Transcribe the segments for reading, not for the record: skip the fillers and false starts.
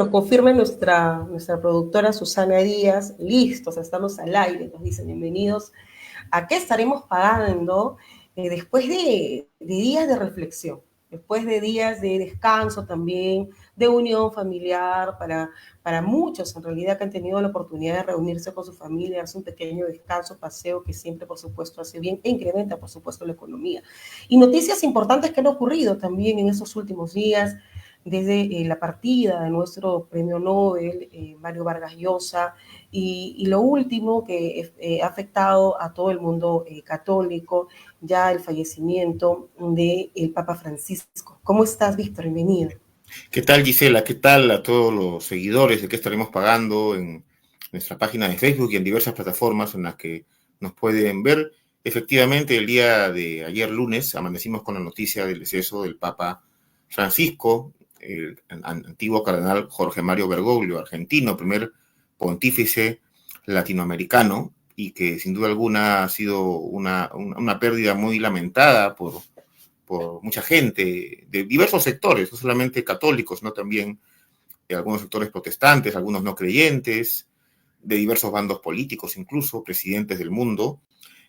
nos confirme nuestra productora Susana Díaz. Listos, estamos al aire, nos dicen bienvenidos. ¿A qué estaremos pagando después de días de reflexión? Después de días de descanso también, de unión familiar, para muchos en realidad que han tenido la oportunidad de reunirse con su familia, darse un pequeño descanso, paseo, que siempre por supuesto hace bien e incrementa por supuesto la economía. Y noticias importantes que han ocurrido también en estos últimos días, desde la partida de nuestro premio Nobel, Mario Vargas Llosa, y lo último que ha afectado a todo el mundo católico, ya el fallecimiento del Papa Francisco. ¿Cómo estás, Víctor? Bienvenido. ¿Qué tal, Gisela? ¿Qué tal a todos los seguidores de qué estaremos pagando en nuestra página de Facebook y en diversas plataformas en las que nos pueden ver? Efectivamente, el día de ayer lunes amanecimos con la noticia del deceso del Papa Francisco, el antiguo cardenal Jorge Mario Bergoglio, argentino, primer pontífice latinoamericano, y que sin duda alguna ha sido una pérdida muy lamentada por mucha gente de diversos sectores, no solamente católicos, no también algunos sectores protestantes, algunos no creyentes, de diversos bandos políticos, incluso presidentes del mundo.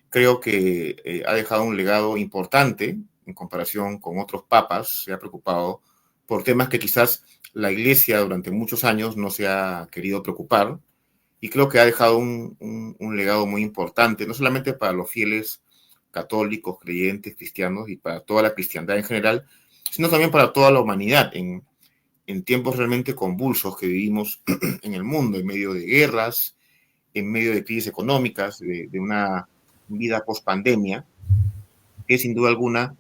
Creo que ha dejado un legado importante en comparación con otros papas. Se ha preocupado por temas que quizás la Iglesia durante muchos años no se ha querido preocupar, y creo que ha dejado un legado muy importante, no solamente para los fieles católicos, creyentes, cristianos y para toda la cristiandad en general, sino también para toda la humanidad en tiempos realmente convulsos que vivimos en el mundo, en medio de guerras, en medio de crisis económicas, de una vida post-pandemia, que sin duda alguna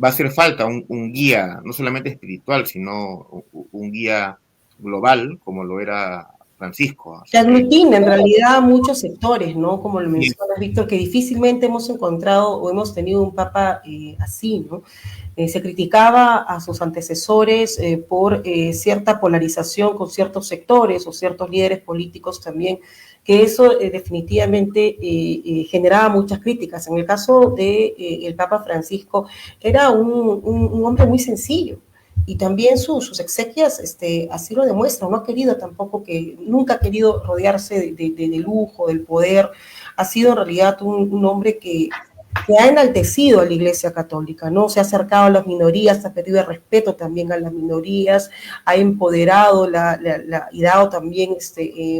va a hacer falta un guía, no solamente espiritual, sino un guía global, como lo era Francisco. Que Así que aglutina en realidad muchos sectores, ¿no? Como lo mencionas, Víctor, que difícilmente hemos encontrado o hemos tenido un papa así, ¿no? Se criticaba a sus antecesores por cierta polarización con ciertos sectores o ciertos líderes políticos también, que eso definitivamente generaba muchas críticas. En el caso de el Papa Francisco, era un hombre muy sencillo, y también sus exequias así lo demuestran. No ha querido tampoco, nunca ha querido rodearse de lujo, del poder. Ha sido en realidad un hombre que ha enaltecido a la Iglesia Católica, ¿no? Se ha acercado a las minorías, ha pedido el respeto también a las minorías, ha empoderado y dado también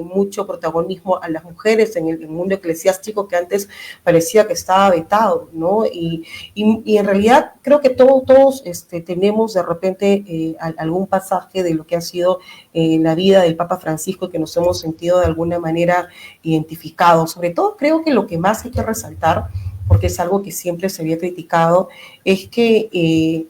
mucho protagonismo a las mujeres en el mundo eclesiástico, que antes parecía que estaba vetado, ¿no? Y en realidad creo que todos tenemos de repente algún pasaje de lo que ha sido la vida del Papa Francisco, que nos hemos sentido de alguna manera identificados. Sobre todo creo que lo que más hay que resaltar, porque es algo que siempre se había criticado, es que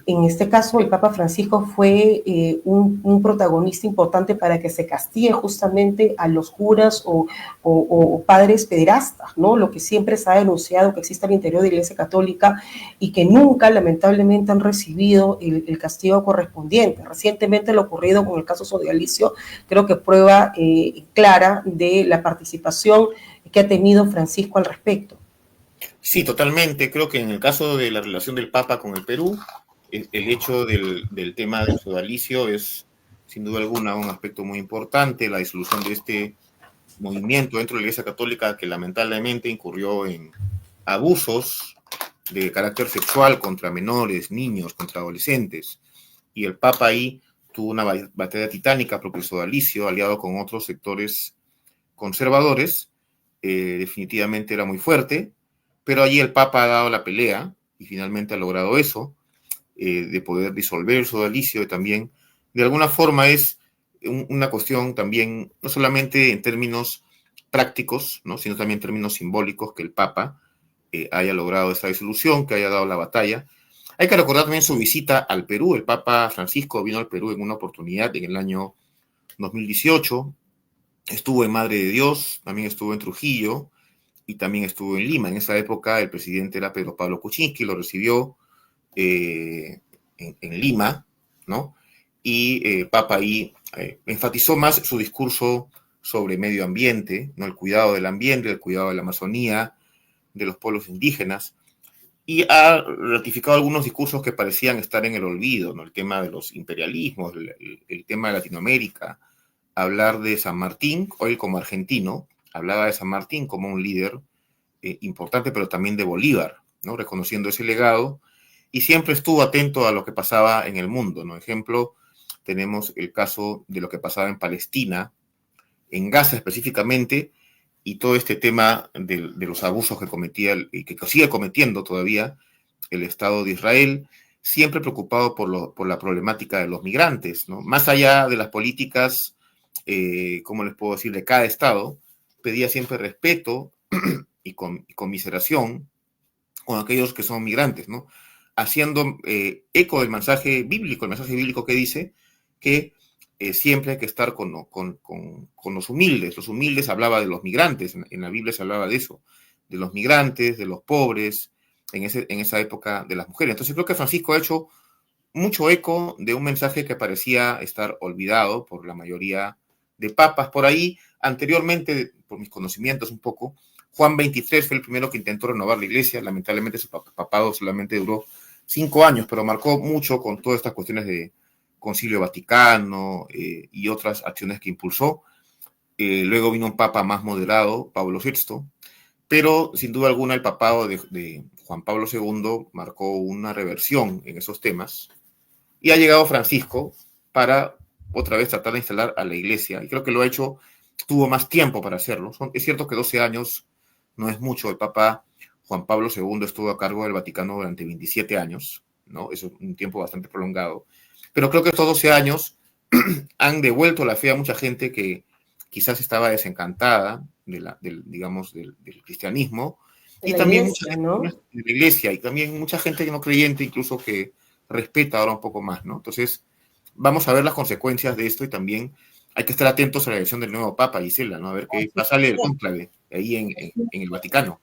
en este caso el Papa Francisco fue un protagonista importante para que se castigue justamente a los curas o padres pederastas, ¿no? Lo que siempre se ha denunciado que existe al interior de la Iglesia Católica y que nunca lamentablemente han recibido el castigo correspondiente. Recientemente lo ocurrido con el caso Sodalicio creo que prueba clara de la participación que ha tenido Francisco al respecto. sí, totalmente. Creo que en el caso de la relación del Papa con el Perú, el hecho del tema del sodalicio es, sin duda alguna, un aspecto muy importante. La disolución de este movimiento dentro de la Iglesia Católica, que lamentablemente incurrió en abusos de carácter sexual contra menores, niños, contra adolescentes. Y el Papa ahí tuvo una batalla titánica porque el sodalicio, aliado con otros sectores conservadores, definitivamente era muy fuerte, pero allí el Papa ha dado la pelea y finalmente ha logrado eso, de poder disolver el sodalicio. Y también, de alguna forma, es una cuestión también, no solamente en términos prácticos, ¿no?, sino también en términos simbólicos, que el Papa haya logrado esta disolución, que haya dado la batalla. Hay que recordar también su visita al Perú. El Papa Francisco vino al Perú en una oportunidad en el año 2018, estuvo en Madre de Dios, también estuvo en Trujillo y también estuvo en Lima. En esa época el presidente era Pedro Pablo Kuczynski, lo recibió en Lima, ¿no? Y Papa ahí enfatizó más su discurso sobre medio ambiente, ¿no?, el cuidado del ambiente, el cuidado de la Amazonía, de los pueblos indígenas. y ha ratificado algunos discursos que parecían estar en el olvido, ¿no? El tema de los imperialismos, el tema de Latinoamérica, hablar de San Martín, hoy como argentino, hablaba de San Martín como un líder importante, pero también de Bolívar, ¿no? Reconociendo ese legado, y siempre estuvo atento a lo que pasaba en el mundo, ¿no? Ejemplo, tenemos el caso de lo que pasaba en Palestina, en Gaza específicamente, y todo este tema de los abusos que cometía y que sigue cometiendo todavía el Estado de Israel, siempre preocupado por la problemática de los migrantes, ¿no? Más allá de las políticas, ¿cómo les puedo decir?, de cada Estado, pedía siempre respeto y conmiseración con aquellos que son migrantes, ¿no? Haciendo eco del mensaje bíblico, el mensaje bíblico que dice que siempre hay que estar con los humildes. Los humildes hablaba de los migrantes, en la Biblia se hablaba de eso, de los migrantes, de los pobres, en esa época de las mujeres. Entonces creo que Francisco ha hecho mucho eco de un mensaje que parecía estar olvidado por la mayoría de papas. Por ahí, anteriormente, por mis conocimientos un poco, Juan XXIII fue el primero que intentó renovar la iglesia. Lamentablemente su papado solamente duró 5 años, pero marcó mucho con todas estas cuestiones de Concilio Vaticano y otras acciones que impulsó. Luego vino un papa más moderado, Pablo VI, pero sin duda alguna el papado de Juan Pablo II marcó una reversión en esos temas, y ha llegado Francisco para otra vez tratar de instalar a la iglesia, y creo que lo ha hecho, tuvo más tiempo para hacerlo. Es cierto que 12 años no es mucho. El papa Juan Pablo II estuvo a cargo del Vaticano durante 27 años, ¿no? Es un tiempo bastante prolongado. Pero creo que estos 12 años han devuelto la fe a mucha gente que quizás estaba desencantada digamos, del cristianismo, y también iglesia, ¿no? de la iglesia, y también mucha gente que no creyente, incluso que respeta ahora un poco más, ¿no? Entonces, vamos a ver las consecuencias de esto, y también hay que estar atentos a la elección del nuevo Papa, Gisela, ¿no? A ver qué pasa el cónclave ahí en el Vaticano.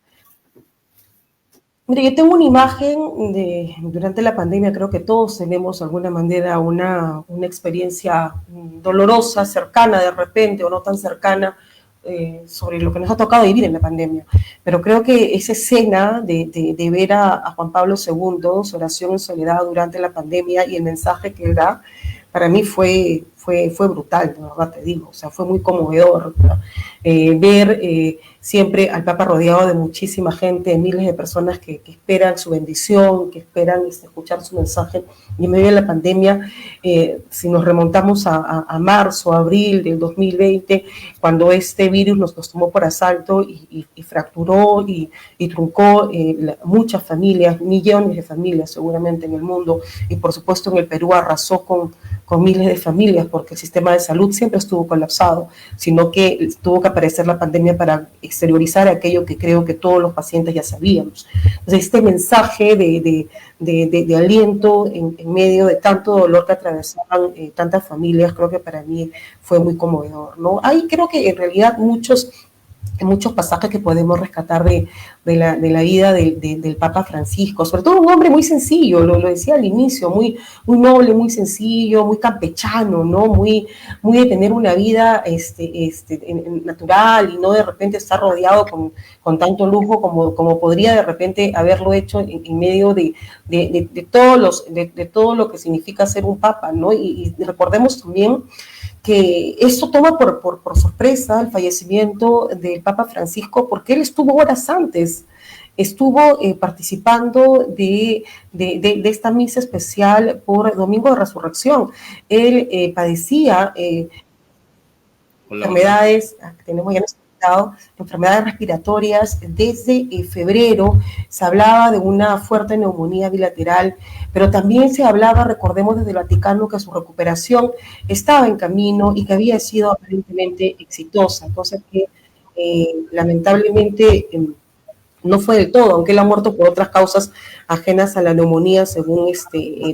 Mire, yo tengo una imagen durante la pandemia, creo que todos tenemos de alguna manera una experiencia dolorosa, cercana de repente, o no tan cercana, sobre lo que nos ha tocado vivir en la pandemia. Pero creo que esa escena de ver a Juan Pablo II, su oración en soledad durante la pandemia y el mensaje que él da, para mí fue brutal, de verdad te digo. O sea, fue muy conmovedor, ¿no? Ver siempre al Papa rodeado de muchísima gente, de miles de personas que esperan su bendición, que esperan escuchar su mensaje. Y en medio de la pandemia, si nos remontamos a marzo, abril del 2020, cuando este virus nos tomó por asalto y fracturó y truncó muchas familias, millones de familias seguramente en el mundo, y por supuesto en el Perú arrasó con miles de familias, porque el sistema de salud siempre estuvo colapsado, sino que tuvo que aparecer la pandemia para exteriorizar aquello que creo que todos los pacientes ya sabíamos. Entonces, este mensaje de aliento en medio de tanto dolor que atravesaban tantas familias, creo que para mí fue muy conmovedor, ¿no? Hay, creo que en realidad muchos pasajes que podemos rescatar de la vida del Papa Francisco, sobre todo un hombre muy sencillo, lo decía al inicio, muy noble, muy sencillo, muy campechano, ¿no? Muy de tener una vida natural, y no de repente estar rodeado con tanto lujo como podría de repente haberlo hecho en medio de todo lo que significa ser un papa, ¿no? Y recordemos también que esto toma por sorpresa el fallecimiento del Papa Francisco, porque él estuvo horas antes, estuvo participando de esta misa especial por Domingo de Resurrección. Él padecía enfermedades, tenemos ya enfermedades respiratorias desde febrero. Se hablaba de una fuerte neumonía bilateral, pero también se hablaba, recordemos desde el Vaticano, que su recuperación estaba en camino y que había sido aparentemente exitosa, cosa que lamentablemente no fue del todo, aunque él ha muerto por otras causas ajenas a la neumonía, según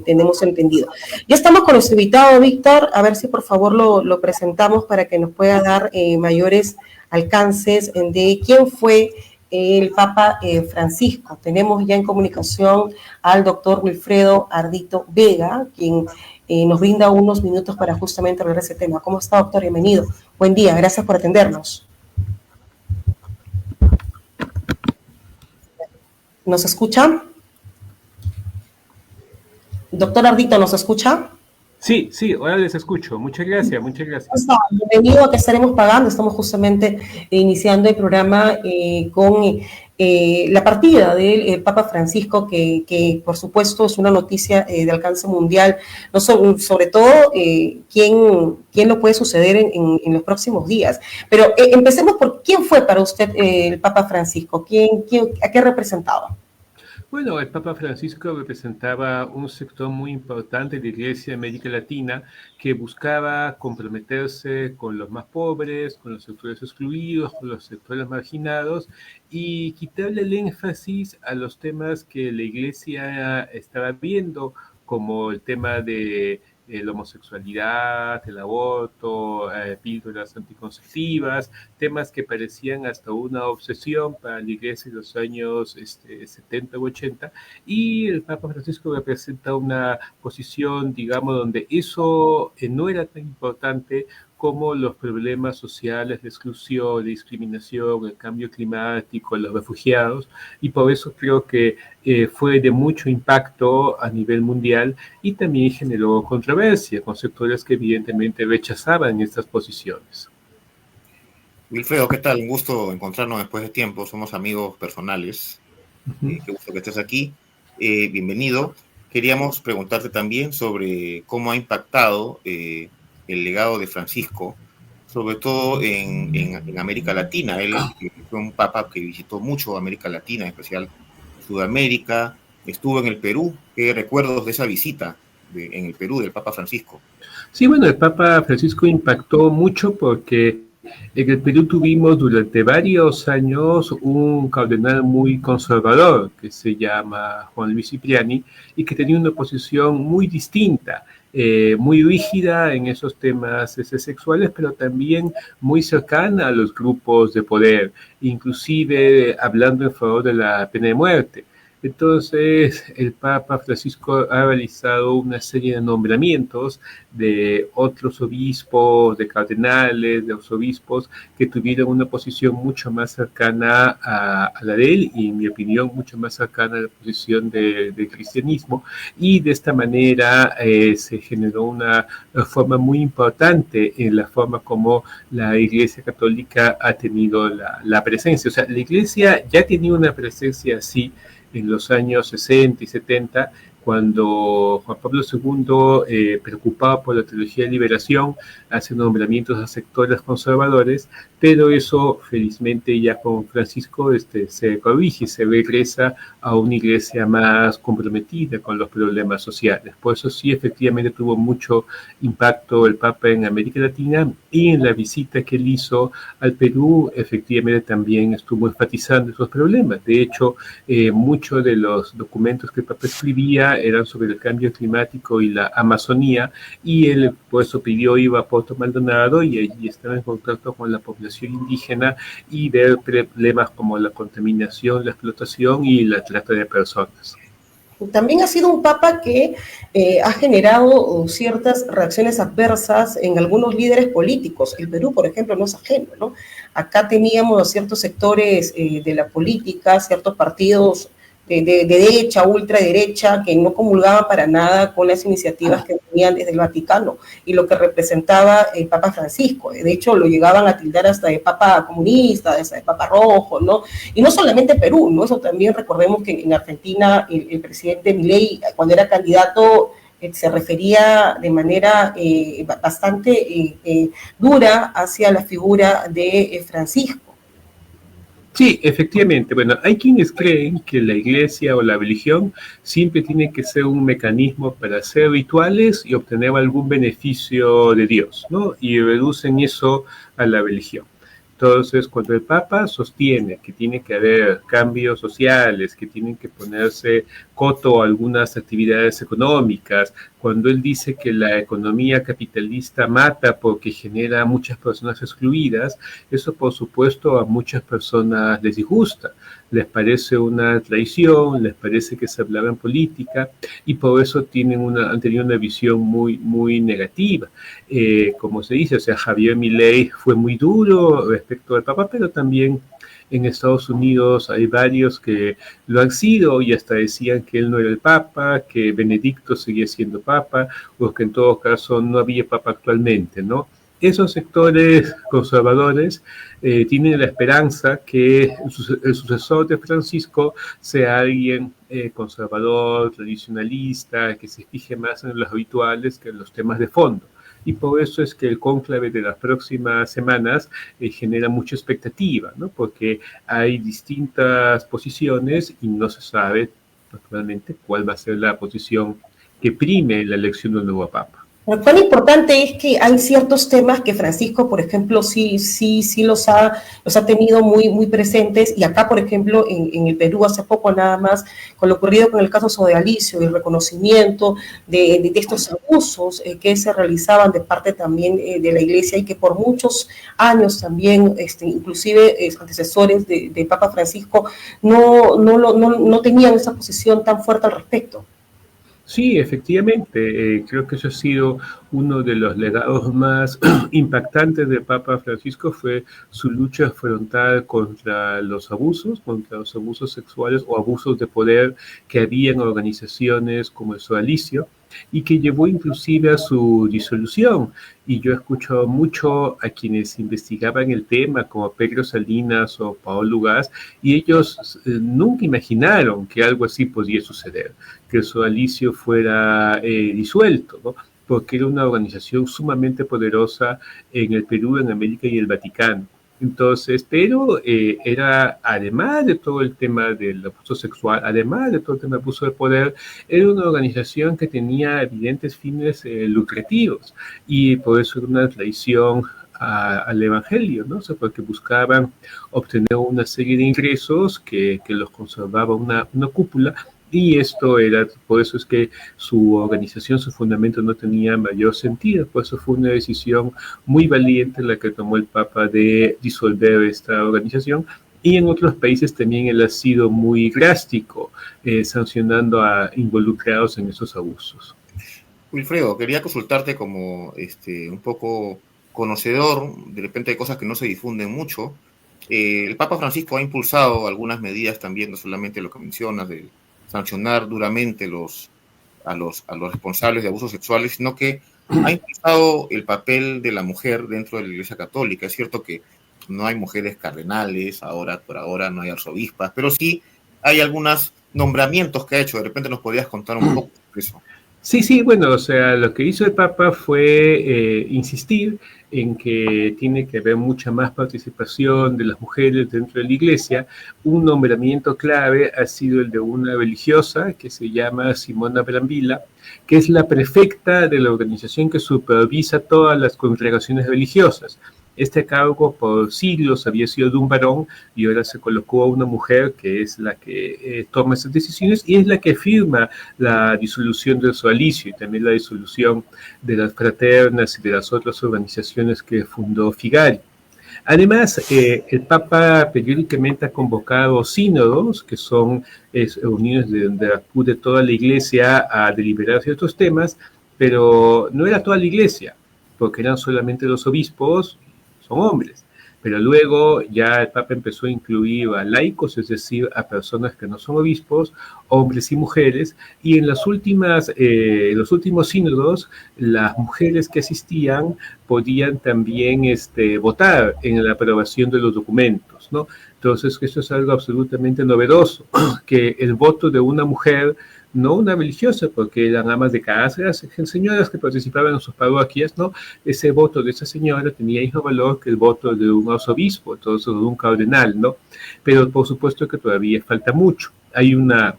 tenemos entendido. Ya estamos con nuestro invitado, Víctor, a ver si por favor lo presentamos para que nos pueda dar mayores alcances de quién fue el Papa Francisco. Tenemos ya en comunicación al doctor Wilfredo Ardito Vega, quien nos brinda unos minutos para justamente hablar de ese tema. ¿Cómo está, doctor? Bienvenido. Buen día, gracias por atendernos. ¿Nos escuchan? Doctor Ardito, ¿nos escucha? Sí, sí, ahora les escucho. Muchas gracias, muchas gracias. Bienvenido a Que Estaremos Pagando. Estamos justamente iniciando el programa con la partida del Papa Francisco, que por supuesto es una noticia de alcance mundial, no sobre todo quién lo puede suceder en los próximos días. Pero empecemos por quién fue para usted el Papa Francisco, a qué representaba. Bueno, el Papa Francisco representaba un sector muy importante de la Iglesia de América Latina que buscaba comprometerse con los más pobres, con los sectores excluidos, con los sectores marginados y quitarle el énfasis a los temas que la Iglesia estaba viendo, como el tema de la homosexualidad, el aborto, píldoras anticonceptivas, temas que parecían hasta una obsesión para la Iglesia en los años 70 u 80, y el Papa Francisco representa una posición, digamos, donde eso no era tan importante como los problemas sociales de exclusión, de discriminación, el cambio climático, los refugiados, y por eso creo que fue de mucho impacto a nivel mundial y también generó controversia con sectores que evidentemente rechazaban estas posiciones. Wilfredo, ¿qué tal? Un gusto encontrarnos después de tiempo. Somos amigos personales. Qué gusto que estés aquí. Bienvenido. Queríamos preguntarte también sobre cómo ha impactado el legado de Francisco, sobre todo en América Latina. Él fue un papa que visitó mucho América Latina, en especial Sudamérica. Estuvo en el Perú. ¿Qué recuerdos de esa visita en el Perú del Papa Francisco? Sí, bueno, el Papa Francisco impactó mucho porque en el Perú tuvimos durante varios años un cardenal muy conservador que se llama Juan Luis Cipriani y que tenía una posición muy distinta, muy rígida en esos temas sexuales, pero también muy cercana a los grupos de poder, inclusive hablando en favor de la pena de muerte. Entonces, el Papa Francisco ha realizado una serie de nombramientos de otros obispos, de cardenales, de arzobispos, que tuvieron una posición mucho más cercana a la de él y, en mi opinión, mucho más cercana a la posición del cristianismo. Y de esta manera se generó una forma muy importante en la forma como la Iglesia Católica ha tenido la presencia. O sea, la Iglesia ya tenía una presencia así en los años 60 y 70, cuando Juan Pablo II, preocupado por la teología de liberación, hace nombramientos a sectores conservadores, pero eso felizmente ya con Francisco se corrige, se regresa a una iglesia más comprometida con los problemas sociales. Por eso sí, efectivamente tuvo mucho impacto el Papa en América Latina, y en la visita que él hizo al Perú, efectivamente también estuvo enfatizando esos problemas. De hecho, muchos de los documentos que el Papa escribía eran sobre el cambio climático y la Amazonía, y él por eso pidió ir a Puerto Maldonado y allí estaba en contacto con la población indígena y ver problemas como la contaminación, la explotación y la trata de personas. También ha sido un papa que ha generado ciertas reacciones adversas en algunos líderes políticos. El Perú, por ejemplo, no es ajeno, ¿no? Acá teníamos ciertos sectores de la política, ciertos partidos de derecha, ultraderecha, que no comulgaban para nada con las iniciativas que venían desde el Vaticano y lo que representaba el Papa Francisco. De hecho, lo llegaban a tildar hasta de Papa comunista, hasta de Papa rojo, ¿no? Y no solamente Perú, ¿no? Eso también recordemos que en Argentina el presidente Milei, cuando era candidato, se refería de manera bastante dura hacia la figura de Francisco. Sí, efectivamente. Bueno, hay quienes creen que la iglesia o la religión siempre tiene que ser un mecanismo para hacer rituales y obtener algún beneficio de Dios, ¿no? Y reducen eso a la religión. Entonces, cuando el Papa sostiene que tiene que haber cambios sociales, que tienen que ponerse coto a algunas actividades económicas, cuando él dice que la economía capitalista mata porque genera muchas personas excluidas, eso por supuesto a muchas personas les disgusta, les parece una traición, les parece que se hablaba en política y por eso han tenido una visión muy, muy negativa. Como se dice, o sea, Javier Milei fue muy duro respecto al Papa, pero también En Estados Unidos hay varios que lo han sido y hasta decían que él no era el Papa, que Benedicto seguía siendo Papa, o que en todo caso no había Papa actualmente, ¿no? Esos sectores conservadores tienen la esperanza que el sucesor de Francisco sea alguien conservador, tradicionalista, que se fije más en los rituales que en los temas de fondo. Y por eso es que el cónclave de las próximas semanas genera mucha expectativa, ¿no? Porque hay distintas posiciones y no se sabe, naturalmente, cuál va a ser la posición que prime en la elección del nuevo Papa. Lo cual importante es que hay ciertos temas que Francisco, por ejemplo, sí los ha tenido muy presentes, y acá, por ejemplo, en el Perú hace poco nada más, con lo ocurrido con el caso Sodalicio, el reconocimiento de estos abusos que se realizaban de parte también de la Iglesia, y que por muchos años también, inclusive antecesores de Papa Francisco, no tenían esa posición tan fuerte al respecto. Sí, efectivamente, creo que eso ha sido uno de los legados más impactantes del Papa Francisco, fue su lucha frontal contra los abusos sexuales o abusos de poder que había en organizaciones como el Sodalicio, y que llevó inclusive a su disolución. Y yo he escuchado mucho a quienes investigaban el tema, como Pedro Salinas o Paolo Ugaz, y ellos nunca imaginaron que algo así podía suceder, que el Sodalicio fuera disuelto, ¿no? Porque era una organización sumamente poderosa en el Perú, en América y el Vaticano. Entonces, pero era, además de todo el tema del abuso sexual, además de todo el tema del abuso de poder, era una organización que tenía evidentes fines lucrativos, y por eso era una traición al Evangelio, ¿no? O sea, porque buscaban obtener una serie de ingresos que los conservaba una cúpula. Y esto era, por eso es que su organización, su fundamento no tenía mayor sentido. Por eso fue una decisión muy valiente la que tomó el Papa de disolver esta organización. Y en otros países también él ha sido muy drástico, sancionando a involucrados en esos abusos. Wilfredo, quería consultarte como un poco conocedor, de repente hay cosas que no se difunden mucho. El Papa Francisco ha impulsado algunas medidas también, no solamente lo que mencionas, de sancionar duramente a los responsables de abusos sexuales, sino que ha impulsado el papel de la mujer dentro de la Iglesia Católica. Es cierto que no hay mujeres cardenales, por ahora no hay arzobispas, pero sí hay algunos nombramientos que ha hecho. De repente nos podrías contar un poco sobre eso. Sí, bueno, o sea, lo que hizo el Papa fue insistir en que tiene que haber mucha más participación de las mujeres dentro de la Iglesia. Un nombramiento clave ha sido el de una religiosa que se llama Simona Brambilla, que es la prefecta de la organización que supervisa todas las congregaciones religiosas. Este cargo por siglos había sido de un varón, y ahora se colocó a una mujer que es la que toma esas decisiones, y es la que firma la disolución del Sodalicio y también la disolución de las fraternas y de las otras organizaciones que fundó Figari. Además, el Papa periódicamente ha convocado sínodos, que son reuniones donde acude toda la Iglesia a deliberar ciertos temas, pero no era toda la Iglesia, porque eran solamente los obispos, son hombres. Pero luego ya el Papa empezó a incluir a laicos, es decir, a personas que no son obispos, hombres y mujeres, y en los últimos sínodos, las mujeres que asistían podían también votar en la aprobación de los documentos, ¿no? Entonces, esto es algo absolutamente novedoso, que el voto de una mujer, no una religiosa, porque eran amas de casa, eran señoras que participaban en sus parroquias, ¿no? Ese voto de esa señora tenía el mismo valor que el voto de un arzobispo, entonces de un cardenal, ¿no? Pero por supuesto que todavía falta mucho. Hay una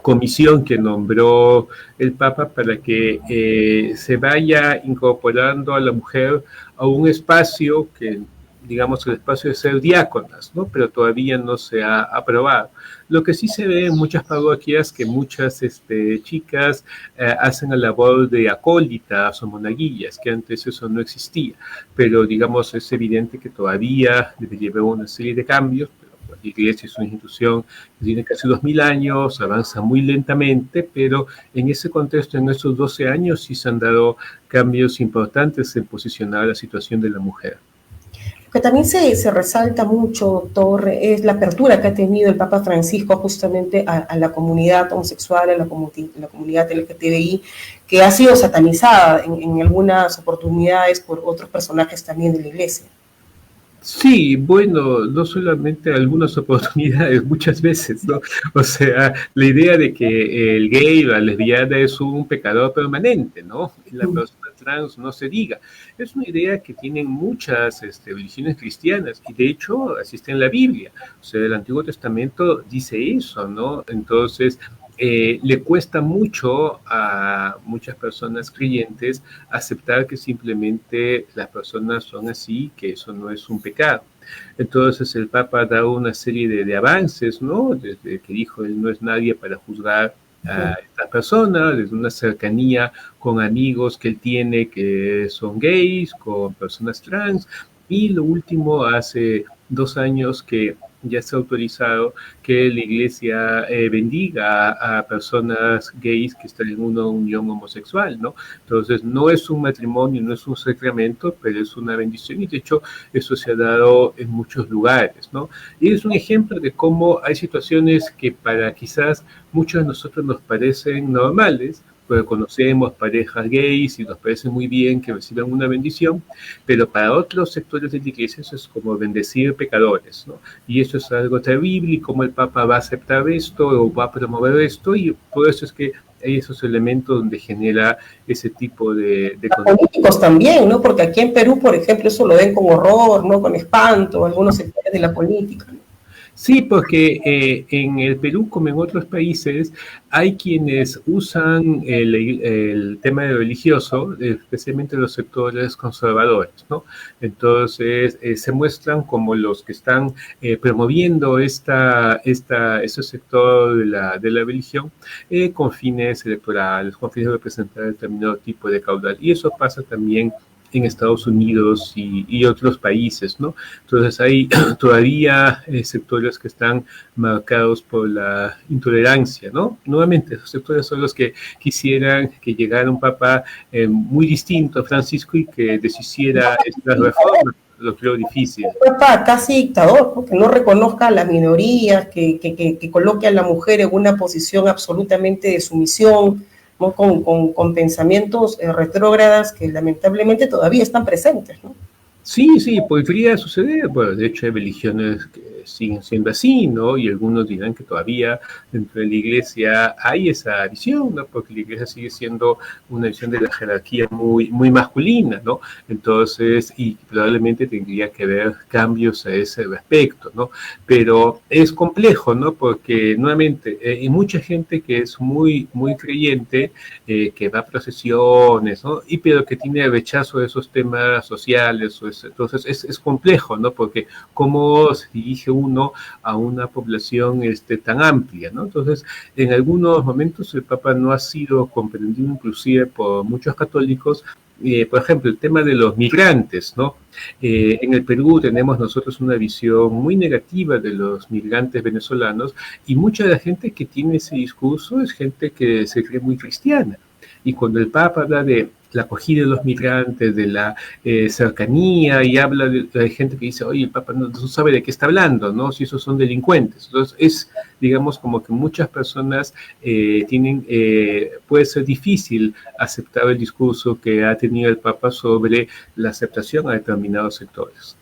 comisión que nombró el Papa para que se vaya incorporando a la mujer a un espacio que, digamos, el espacio de ser diáconas, ¿no? Pero todavía no se ha aprobado. Lo que sí se ve en muchas parroquias que muchas chicas hacen la labor de acólitas o monaguillas, que antes eso no existía, pero digamos es evidente que todavía debería haber una serie de cambios. La Iglesia es una institución que tiene casi 2000 años, avanza muy lentamente, pero en ese contexto, en estos 12 años, sí se han dado cambios importantes en posicionar la situación de la mujer. que también se resalta mucho, doctor, es la apertura que ha tenido el Papa Francisco justamente a la comunidad homosexual, a la comunidad LGTBI, que ha sido satanizada en algunas oportunidades por otros personajes también de la Iglesia. Sí, bueno, no solamente algunas oportunidades, muchas veces, ¿no? O sea, la idea de que el gay o la lesbiana es un pecador permanente, ¿no? Y la persona trans no se diga. Es una idea que tienen muchas religiones cristianas y de hecho así está en la Biblia. O sea, el Antiguo Testamento dice eso, ¿no? Entonces, le cuesta mucho a muchas personas creyentes aceptar que simplemente las personas son así, que eso no es un pecado. Entonces el Papa da una serie de avances, ¿no? Desde que dijo, él no es nadie para juzgar a esta persona, desde una cercanía con amigos que él tiene que son gays, con personas trans, y lo último, hace 2 años que ya está autorizado que la iglesia bendiga a personas gays que están en una unión homosexual, ¿no? Entonces, no es un matrimonio, no es un sacramento, pero es una bendición y de hecho eso se ha dado en muchos lugares, ¿no? Y es un ejemplo de cómo hay situaciones que para quizás muchos de nosotros nos parecen normales, porque conocemos parejas gays y nos parece muy bien que reciban una bendición, pero para otros sectores de la iglesia eso es como bendecir pecadores, ¿no? Y eso es algo terrible, y cómo el Papa va a aceptar esto o va a promover esto, y por eso es que hay esos elementos donde genera ese tipo de políticos también, ¿no? Porque aquí en Perú, por ejemplo, eso lo ven con horror, ¿no? Con espanto, algunos sectores de la política, ¿no? Sí, porque en el Perú, como en otros países, hay quienes usan el tema religioso, especialmente los sectores conservadores, ¿no? Entonces, se muestran como los que están promoviendo ese sector de la religión con fines electorales, con fines de representar determinado tipo de caudal. Y eso pasa también en Estados Unidos y otros países, ¿no? Entonces hay todavía sectores que están marcados por la intolerancia, ¿no? Nuevamente, esos sectores son los que quisieran que llegara un papa muy distinto a Francisco y que deshiciera estas reformas. Lo creo difícil. Un papa casi dictador, ¿no? Que no reconozca a las minorías, que coloque a la mujer en una posición absolutamente de sumisión, ¿no? Con pensamientos retrógradas que lamentablemente todavía están presentes, ¿no? Sí, sí, podría suceder. Bueno, de hecho hay religiones que siguen siendo así, ¿no? Y algunos dirán que todavía dentro de la iglesia hay esa visión, ¿no? Porque la iglesia sigue siendo una visión de la jerarquía muy, muy masculina, ¿no? Entonces, y probablemente tendría que haber cambios a ese respecto, ¿no? Pero es complejo, ¿no? Porque nuevamente hay mucha gente que es muy, muy creyente, que va a procesiones, ¿no? Y pero que tiene rechazo de esos temas sociales, entonces es complejo, ¿no? Porque cómo se dirige uno a una población tan amplia, ¿no? Entonces, en algunos momentos el Papa no ha sido comprendido inclusive por muchos católicos. Por ejemplo, el tema de los migrantes, ¿no? En el Perú tenemos nosotros una visión muy negativa de los migrantes venezolanos y mucha de la gente que tiene ese discurso es gente que se cree muy cristiana. Y cuando el Papa habla de la acogida de los migrantes, de la cercanía, y habla de gente que dice, oye, el Papa no sabe de qué está hablando, ¿no? Si esos son delincuentes. Entonces, es, digamos, como que muchas personas puede ser difícil aceptar el discurso que ha tenido el Papa sobre la aceptación a determinados sectores.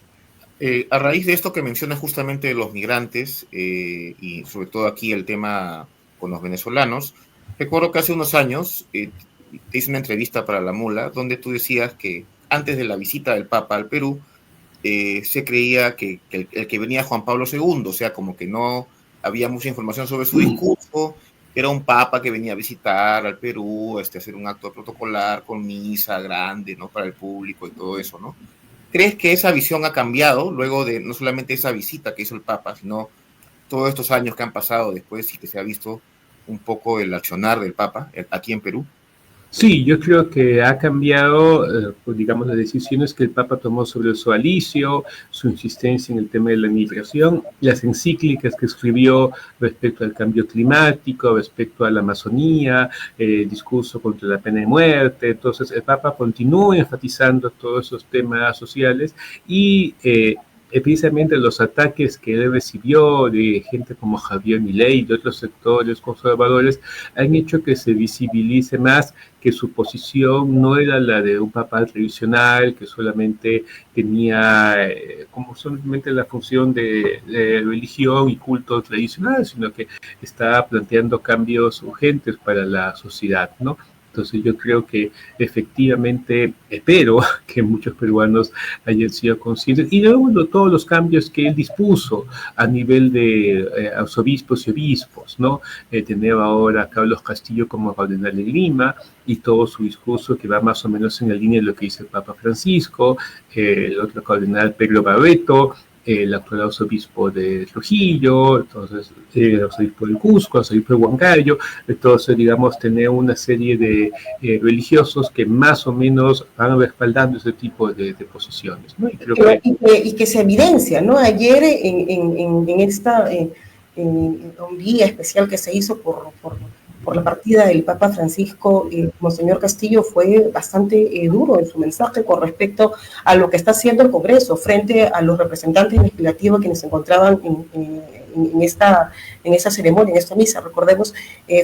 A raíz de esto que mencionas justamente de los migrantes, y sobre todo aquí el tema con los venezolanos, recuerdo que hace unos años te hice una entrevista para La Mula, donde tú decías que antes de la visita del Papa al Perú, se creía que el que venía Juan Pablo II, o sea, como que no había mucha información sobre su discurso, era un Papa que venía a visitar al Perú, hacer un acto protocolar con misa grande, ¿no? Para el público y todo eso, ¿no? ¿Crees que esa visión ha cambiado luego de no solamente esa visita que hizo el Papa, sino todos estos años que han pasado después y que se ha visto un poco el accionar del Papa aquí en Perú? Sí, yo creo que ha cambiado, pues, digamos, las decisiones que el Papa tomó sobre su alicio, su insistencia en el tema de la migración, las encíclicas que escribió respecto al cambio climático, respecto a la Amazonía, el discurso contra la pena de muerte. Entonces, el Papa continúa enfatizando todos esos temas sociales y precisamente los ataques que él recibió de gente como Javier Milei y de otros sectores conservadores han hecho que se visibilice más que su posición no era la de un papa tradicional que solamente tenía como solamente la función de religión y culto tradicional, sino que estaba planteando cambios urgentes para la sociedad, ¿no? Entonces yo creo que efectivamente, espero que muchos peruanos hayan sido conscientes y luego todos los cambios que él dispuso a nivel de arzobispos y obispos, ¿no? Tener ahora a Carlos Castillo como cardenal de Lima y todo su discurso que va más o menos en la línea de lo que dice el Papa Francisco, el otro cardenal Pedro Barreto, el actual arzobispo de Trujillo, entonces el arzobispo de Cusco, el arzobispo de Huancayo, entonces digamos tener una serie de religiosos que más o menos van respaldando ese tipo de posiciones, ¿no? Y que se evidencia, ¿no? Ayer en esta un día especial que se hizo por la partida del Papa Francisco, Monseñor Castillo fue bastante duro en su mensaje con respecto a lo que está haciendo el Congreso frente a los representantes legislativos quienes se encontraban en esa ceremonia, en esta misa. Recordemos,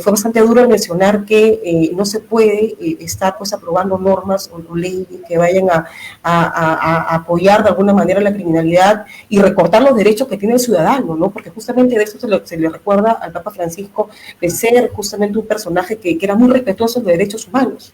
fue bastante duro mencionar que no se puede estar pues aprobando normas o leyes que vayan a apoyar de alguna manera la criminalidad y recortar los derechos que tiene el ciudadano, ¿no? Porque justamente de eso se le recuerda al Papa Francisco, de ser justamente un personaje que era muy respetuoso de derechos humanos.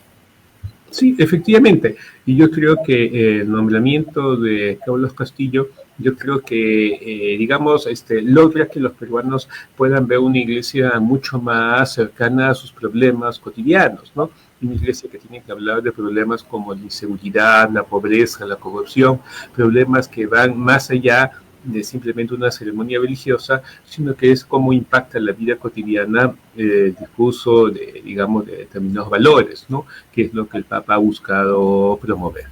Sí, efectivamente. Y yo creo que el nombramiento de Carlos Castillo, yo creo que, digamos, logra que los peruanos puedan ver una iglesia mucho más cercana a sus problemas cotidianos, ¿no? Una iglesia que tiene que hablar de problemas como la inseguridad, la pobreza, la corrupción, problemas que van más allá de simplemente una ceremonia religiosa, sino que es cómo impacta la vida cotidiana el discurso de, digamos, de determinados valores, ¿no? Que es lo que el Papa ha buscado promover.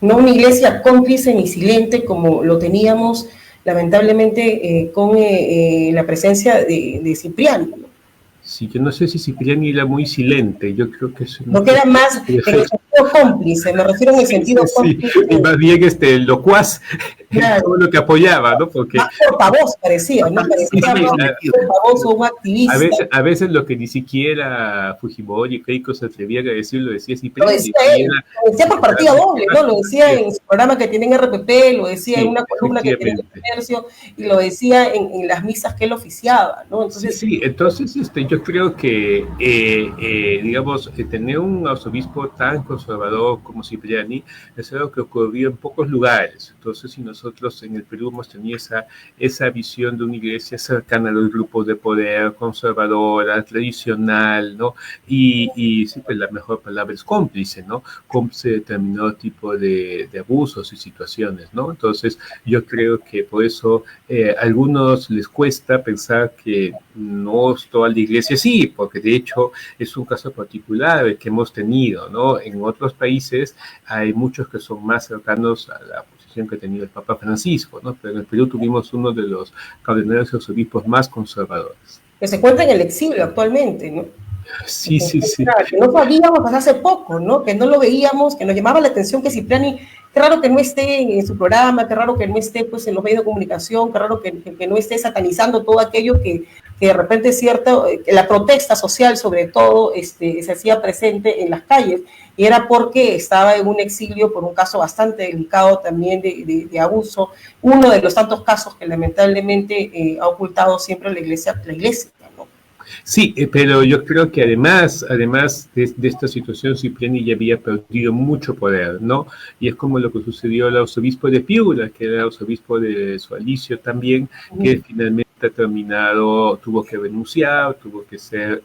No una iglesia cómplice ni silente como lo teníamos lamentablemente con la presencia de Cipriani, ¿no? Sí, yo no sé si Cipriani era muy silente, yo creo que eso no queda más en el sentido cómplice, me refiero en el sentido cómplice. Sí, y más bien locuaz, claro, todo lo que apoyaba, ¿no? Porque más portavoz parecía, ¿no? Parecía un portavoz o un activista. A veces lo que ni siquiera Fujimori y Keiko se atrevían a decir, lo decía Cipriani. Lo decía por partida doble, ¿no? Lo decía en su programa que tienen RPP, lo decía en una columna que tiene el Comercio, y lo decía en las misas que él oficiaba, ¿no? Entonces, entonces yo creo que, digamos, tener un arzobispo tan conservador como Cipriani es algo que ocurrió en pocos lugares. Entonces, si nosotros en el Perú hemos tenido esa visión de una iglesia cercana a los grupos de poder, conservadora, tradicional, ¿no? Y sí, pues la mejor palabra es cómplice, ¿no? Cómplice de determinado tipo de abusos y situaciones, ¿no? Entonces, yo creo que por eso a algunos les cuesta pensar que no es toda la iglesia así, porque de hecho es un caso particular que hemos tenido, ¿no? En otros países hay muchos que son más cercanos a la posición que ha tenido el Papa Francisco, ¿no? Pero en el Perú tuvimos uno de los cardenales y arzobispos más conservadores. Que se encuentra en el exilio actualmente, ¿no? Sí, sí, sí. Que no sabíamos hasta hace poco, ¿no? Que no lo veíamos, que nos llamaba la atención que Cipriani, qué raro que no esté en su programa, qué raro que no esté pues en los medios de comunicación, qué raro que no esté satanizando todo aquello que de repente es cierto, la protesta social sobre todo se hacía presente en las calles, y era porque estaba en un exilio por un caso bastante delicado también de abuso, uno de los tantos casos que lamentablemente ha ocultado siempre la iglesia, ¿no? Sí, pero yo creo que además de esta situación, Cipriani ya había perdido mucho poder, ¿no? Y es como lo que sucedió al arzobispo de Piura, que era arzobispo de Sualicio también, que finalmente ha terminado, tuvo que renunciar, tuvo que ser,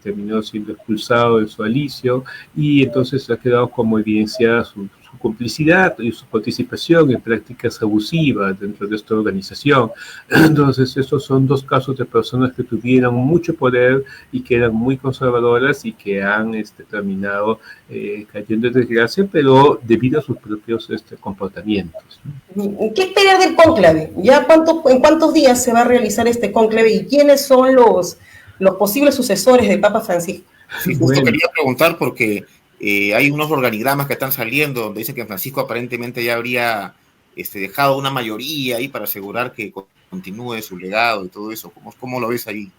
terminó siendo expulsado de Sualicio, y entonces ha quedado como evidencia su su complicidad y su participación en prácticas abusivas dentro de esta organización. Entonces, estos son dos casos de personas que tuvieron mucho poder y que eran muy conservadoras y que han terminado cayendo en desgracia, pero debido a sus propios comportamientos. ¿Qué esperar del cónclave? ¿En cuántos días se va a realizar este cónclave y quiénes son los posibles sucesores del Papa Francisco? Sí, justo quería preguntar porque hay unos organigramas que están saliendo donde dice que Francisco aparentemente ya habría dejado una mayoría ahí para asegurar que continúe su legado y todo eso. ¿Cómo lo ves ahí?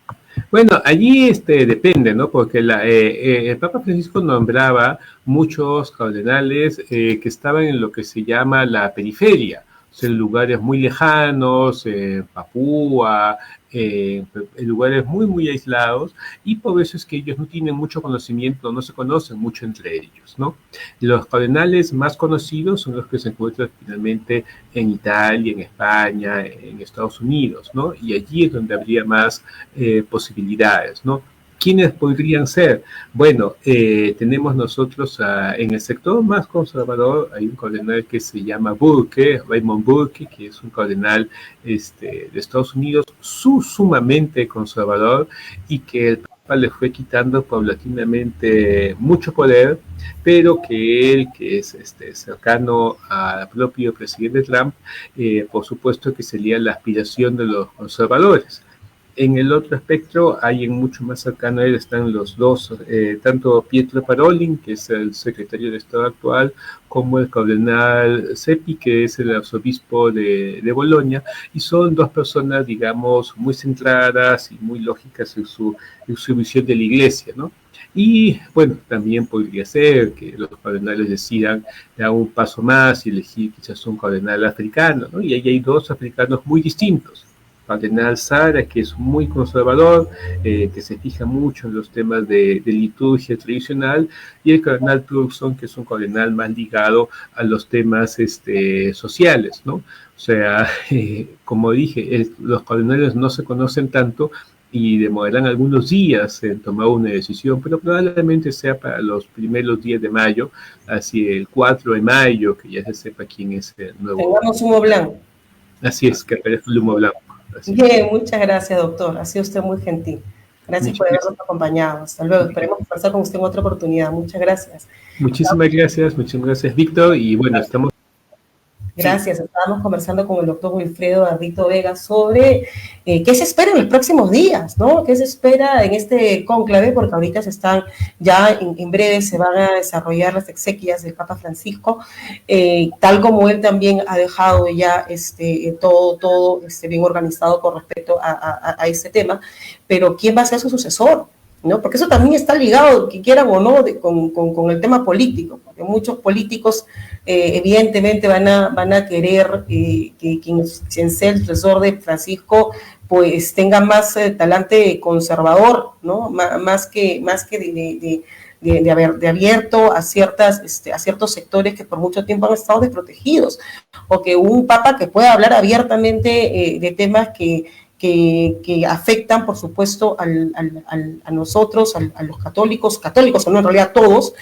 Bueno, allí depende, ¿no? Porque el Papa Francisco nombraba muchos cardenales que estaban en lo que se llama la periferia, o sea, en lugares muy lejanos, Papúa, en lugares muy, muy aislados, y por eso es que ellos no tienen mucho conocimiento, no se conocen mucho entre ellos, ¿no? Los cardenales más conocidos son los que se encuentran finalmente en Italia, en España, en Estados Unidos, ¿no? Y allí es donde habría más posibilidades, ¿no? ¿Quiénes podrían ser? Bueno, tenemos nosotros en el sector más conservador, hay un cardenal que se llama Burke, Raymond Burke, que es un cardenal de Estados Unidos sumamente conservador y que el Papa le fue quitando paulatinamente mucho poder, pero que él, que es cercano al propio presidente Trump, por supuesto que sería la aspiración de los conservadores. En el otro espectro, alguien mucho más cercano a él, están los dos, tanto Pietro Parolin, que es el secretario de Estado actual, como el cardenal Seppi, que es el arzobispo de Bolonia, y son dos personas, digamos, muy centradas y muy lógicas en su visión de la Iglesia, ¿no? Y, bueno, también podría ser que los cardenales decidan dar un paso más y elegir quizás un cardenal africano, ¿no? Y ahí hay dos africanos muy distintos. Cardenal Sara, que es muy conservador, que se fija mucho en los temas de liturgia tradicional, y el cardenal Turkson, que es un cardenal más ligado a los temas sociales, ¿no? O sea, como dije, los cardenales no se conocen tanto y demorarán algunos días en tomar una decisión, pero probablemente sea para los primeros días de mayo, así el 4 de mayo, que ya se sepa quién es el nuevo. Tengamos humo blanco. Así es, que aparezca el humo blanco. Bien, muchas gracias, doctor. Ha sido usted muy gentil. Gracias por habernos acompañado. Hasta luego. Esperemos conversar con usted en otra oportunidad. Muchas gracias. Muchísimas gracias, Víctor. Y bueno, estamos... Gracias. Sí. Estábamos conversando con el doctor Wilfredo Ardito Vega sobre qué se espera en los próximos días, ¿no? ¿Qué se espera en este cónclave? Porque ahorita se están, ya en breve se van a desarrollar las exequias del Papa Francisco, tal como él también ha dejado ya todo bien organizado con respecto a este tema. Pero ¿quién va a ser su sucesor? ¿No? Porque eso también está ligado, que quieran o no, con el tema político, porque muchos políticos evidentemente van a querer que quien sea el sucesor de Francisco pues tenga más talante conservador, ¿no? Más que de abierto a ciertos sectores que por mucho tiempo han estado desprotegidos, o que un papa que pueda hablar abiertamente de temas que afectan, por supuesto, a nosotros, a los católicos o no, en realidad todos,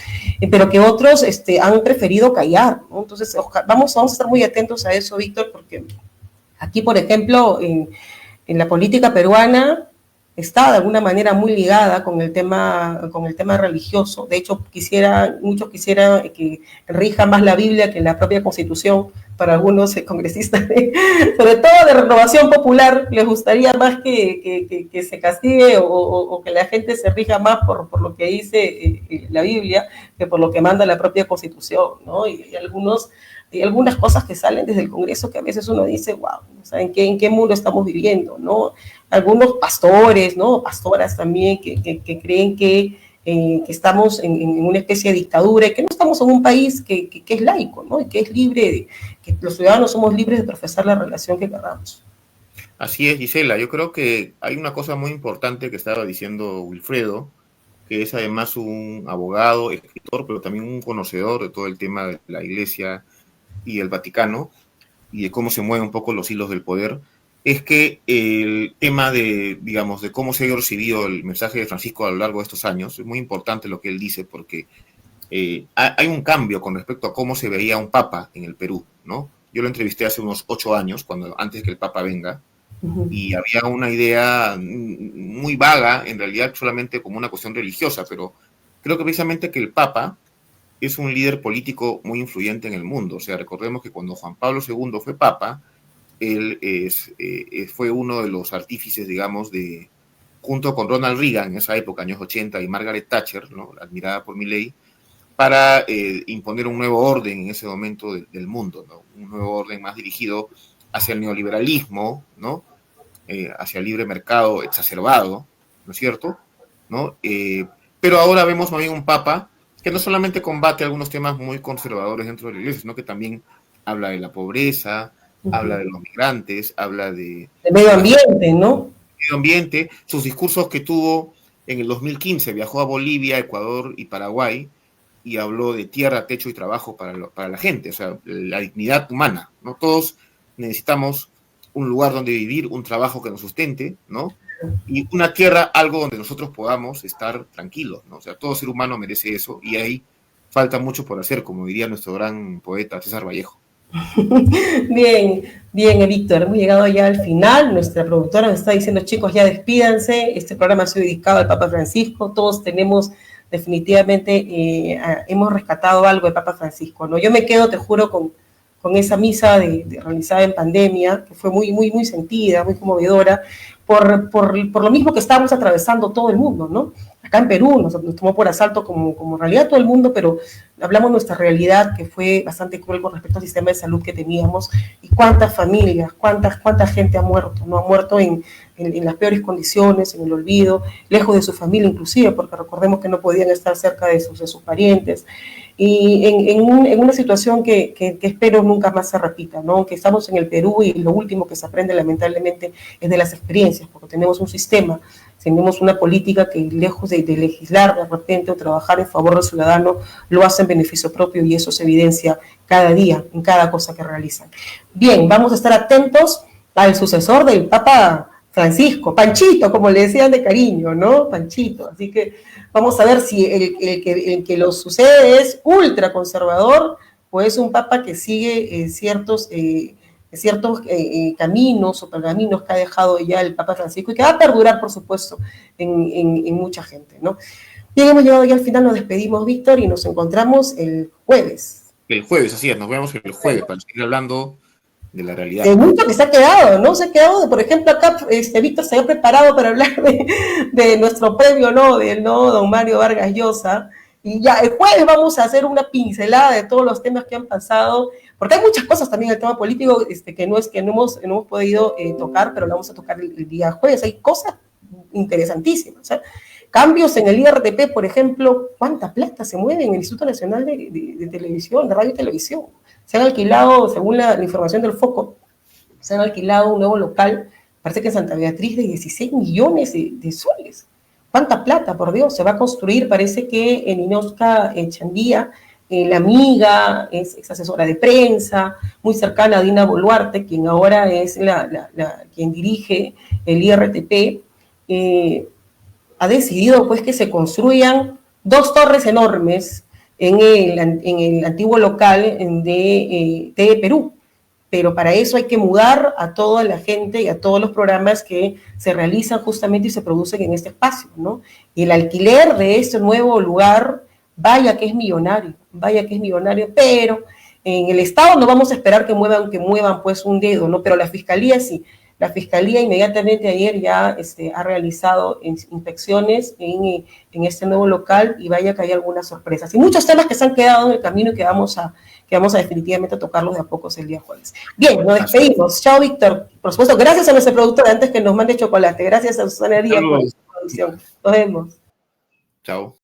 pero que otros han preferido callar, ¿no? Entonces, vamos a estar muy atentos a eso, Víctor, porque aquí, por ejemplo, en la política peruana está de alguna manera muy ligada con el tema religioso. De hecho, muchos quisieran que rija más la Biblia que la propia Constitución. Para algunos congresistas, sobre todo de Renovación Popular, les gustaría más que se castigue o que la gente se rija más por lo que dice la Biblia que por lo que manda la propia Constitución, ¿no? Y algunas cosas que salen desde el Congreso que a veces uno dice, wow, o sea, ¿en qué mundo estamos viviendo, no? Algunos pastores, ¿no? Pastoras también que creen que estamos en una especie de dictadura y que no estamos en un país que es laico, ¿no? Y que es libre, que los ciudadanos somos libres de profesar la relación que queramos. Así es, Gisela. Yo creo que hay una cosa muy importante que estaba diciendo Wilfredo, que es además un abogado, escritor, pero también un conocedor de todo el tema de la Iglesia y el Vaticano y de cómo se mueven un poco los hilos del poder. Es que el tema de cómo se ha recibido el mensaje de Francisco a lo largo de estos años, es muy importante lo que él dice, porque hay un cambio con respecto a cómo se veía un papa en el Perú, ¿no? Yo lo entrevisté hace unos 8 años, antes que el papa venga, y había una idea muy vaga, en realidad solamente como una cuestión religiosa, pero creo que precisamente que el papa es un líder político muy influyente en el mundo. O sea, recordemos que cuando Juan Pablo II fue papa, él fue uno de los artífices, digamos, junto con Ronald Reagan en esa época, años 80, y Margaret Thatcher, ¿no?, admirada por Milley, para imponer un nuevo orden en ese momento del mundo, ¿no? Un nuevo orden más dirigido hacia el neoliberalismo, ¿no? Hacia el libre mercado exacerbado, ¿no es cierto? ¿No? Pero ahora vemos más bien un papa que no solamente combate algunos temas muy conservadores dentro de la iglesia, sino que también habla de la pobreza, habla de los migrantes, habla de medio ambiente, ¿no? Medio ambiente. Sus discursos que tuvo en el 2015, viajó a Bolivia, Ecuador y Paraguay, y habló de tierra, techo y trabajo para la gente, o sea, la dignidad humana, ¿no? Todos necesitamos un lugar donde vivir, un trabajo que nos sustente, ¿no? Y una tierra, algo donde nosotros podamos estar tranquilos, ¿no? O sea, todo ser humano merece eso, y ahí falta mucho por hacer, como diría nuestro gran poeta César Vallejo. Bien, bien, Víctor, hemos llegado ya al final. Nuestra productora nos está diciendo, chicos, ya despídanse. Este programa ha sido dedicado al Papa Francisco. Todos tenemos definitivamente, hemos rescatado algo del Papa Francisco, ¿no? Yo me quedo, te juro, con esa misa realizada en pandemia, que fue muy, muy, muy sentida, muy conmovedora, por lo mismo que estábamos atravesando todo el mundo, ¿no? Acá en Perú nos tomó por asalto como en realidad todo el mundo, pero hablamos de nuestra realidad, que fue bastante cruel con respecto al sistema de salud que teníamos, y cuántas familias, cuánta gente ha muerto, ¿no? Ha muerto en las peores condiciones, en el olvido, lejos de su familia inclusive, porque recordemos que no podían estar cerca de sus parientes, y en una situación que espero nunca más se repita, ¿no? Que estamos en el Perú y lo último que se aprende lamentablemente es de las experiencias, porque tenemos un sistema, tenemos una política que lejos de legislar de repente o trabajar en favor del ciudadano, lo hace en beneficio propio, y eso se evidencia cada día, en cada cosa que realizan. Bien, vamos a estar atentos al sucesor del Papa Francisco, Panchito, como le decían de cariño, ¿no? Panchito. Así que vamos a ver si el que lo sucede es ultraconservador o es un papa que sigue ciertos caminos o pergaminos que ha dejado ya el Papa Francisco y que va a perdurar, por supuesto, en mucha gente, ¿no? Bien, hemos llegado ya al final, nos despedimos, Víctor, y nos encontramos el jueves. El jueves, así es, nos vemos el jueves para seguir hablando de la realidad. Hay mucho que se ha quedado, ¿no? Se ha quedado, por ejemplo, acá Víctor se había preparado para hablar de nuestro premio Nobel, ¿no? Don Mario Vargas Llosa. Y ya el jueves vamos a hacer una pincelada de todos los temas que han pasado, porque hay muchas cosas también en el tema político que no hemos podido tocar, pero lo vamos a tocar el día jueves. Hay cosas interesantísimas, ¿eh? Cambios en el IRTP, por ejemplo, ¿cuánta plata se mueve en el Instituto Nacional de Televisión, de Radio y Televisión? Se han alquilado, según la información del Foco, se han alquilado un nuevo local, parece que en Santa Beatriz, de 16 millones de soles. ¿Cuánta plata, por Dios? Se va a construir, parece que en Inosca, en Chandía, la amiga, es asesora de prensa, muy cercana a Dina Boluarte, quien ahora es quien dirige el IRTP, ha decidido pues que se construyan 2 torres enormes en el antiguo local de TV Perú, pero para eso hay que mudar a toda la gente y a todos los programas que se realizan justamente y se producen en este espacio, ¿no? Y el alquiler de este nuevo lugar, vaya que es millonario, pero en el Estado no vamos a esperar que muevan pues un dedo, ¿no? Pero la Fiscalía sí. La Fiscalía inmediatamente ayer ya ha realizado inspecciones en este nuevo local, y vaya que hay algunas sorpresas. Y muchos temas que se han quedado en el camino y que vamos a definitivamente tocarlos de a pocos el día jueves. Bien, nos despedimos. Chao, Víctor. Por supuesto, gracias a nuestro productor antes que nos mande chocolate. Gracias a Susana Díaz por la producción. Nos vemos. Chao.